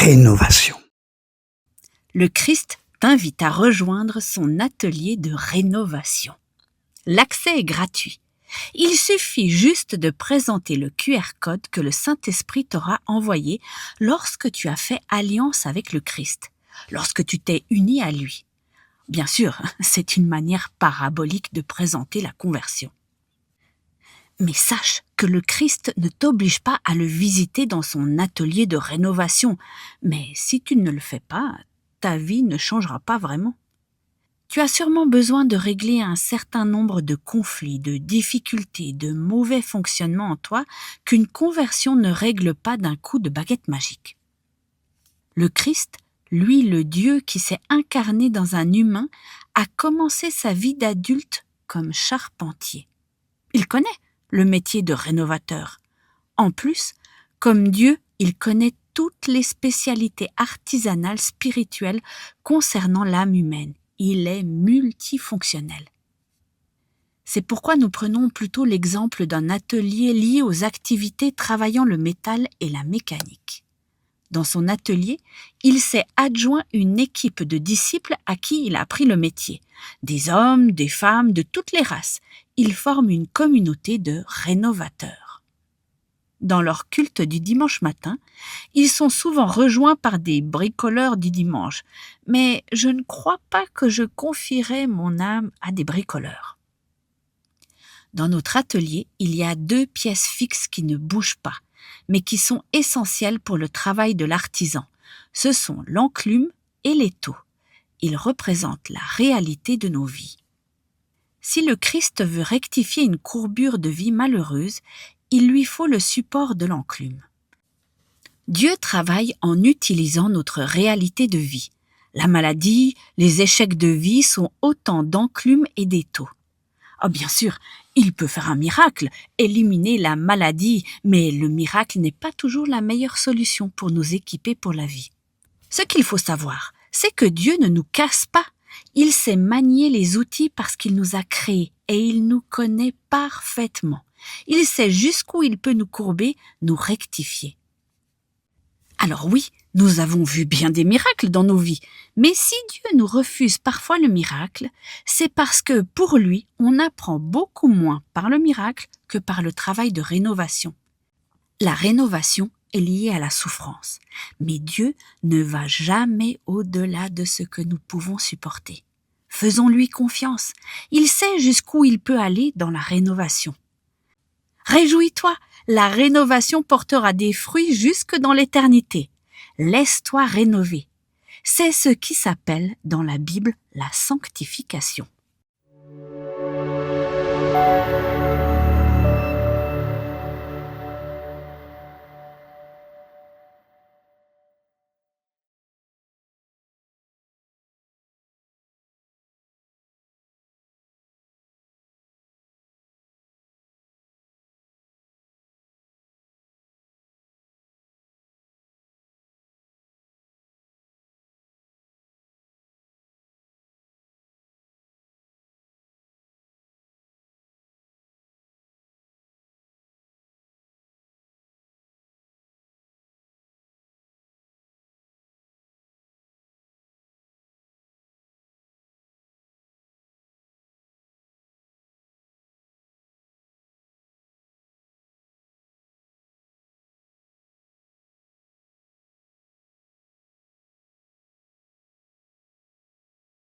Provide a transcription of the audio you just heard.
rénovation. Le Christ t'invite à rejoindre son atelier de rénovation. L'accès est gratuit. Il suffit juste de présenter le QR code que le Saint-Esprit t'aura envoyé lorsque tu as fait alliance avec le Christ, lorsque tu t'es uni à lui. Bien sûr, c'est une manière parabolique de présenter la conversion. Mais sache que le Christ ne t'oblige pas à le visiter dans son atelier de rénovation. Mais si tu ne le fais pas, ta vie ne changera pas vraiment. Tu as sûrement besoin de régler un certain nombre de conflits, de difficultés, de mauvais fonctionnements en toi qu'une conversion ne règle pas d'un coup de baguette magique. Le Christ, lui le Dieu qui s'est incarné dans un humain, a commencé sa vie d'adulte comme charpentier. Il connaît le métier de rénovateur. En plus, comme Dieu, il connaît toutes les spécialités artisanales spirituelles concernant l'âme humaine. Il est multifonctionnel. C'est pourquoi nous prenons plutôt l'exemple d'un atelier lié aux activités travaillant le métal et la mécanique. Dans son atelier, il s'est adjoint une équipe de disciples à qui il a appris le métier. Des hommes, des femmes, de toutes les races. Ils forment une communauté de rénovateurs. Dans leur culte du dimanche matin, ils sont souvent rejoints par des bricoleurs du dimanche. Mais je ne crois pas que je confierais mon âme à des bricoleurs. Dans notre atelier, il y a 2 pièces fixes qui ne bougent pas, mais qui sont essentielles pour le travail de l'artisan. Ce sont l'enclume et l'étau. Ils représentent la réalité de nos vies. Si le Christ veut rectifier une courbure de vie malheureuse, il lui faut le support de l'enclume. Dieu travaille en utilisant notre réalité de vie. La maladie, les échecs de vie sont autant d'enclumes et d'étaux. Oh, bien sûr, il peut faire un miracle, éliminer la maladie, mais le miracle n'est pas toujours la meilleure solution pour nous équiper pour la vie. Ce qu'il faut savoir, c'est que Dieu ne nous casse pas. Il sait manier les outils parce qu'il nous a créés et il nous connaît parfaitement. Il sait jusqu'où il peut nous courber, nous rectifier. Alors oui, nous avons vu bien des miracles dans nos vies, mais si Dieu nous refuse parfois le miracle, c'est parce que pour lui, on apprend beaucoup moins par le miracle que par le travail de rénovation. La rénovation est liée à la souffrance, mais Dieu ne va jamais au-delà de ce que nous pouvons supporter. Faisons-lui confiance, il sait jusqu'où il peut aller dans la rénovation. Réjouis-toi, la rénovation portera des fruits jusque dans l'éternité. Laisse-toi rénover. C'est ce qui s'appelle dans la Bible la sanctification.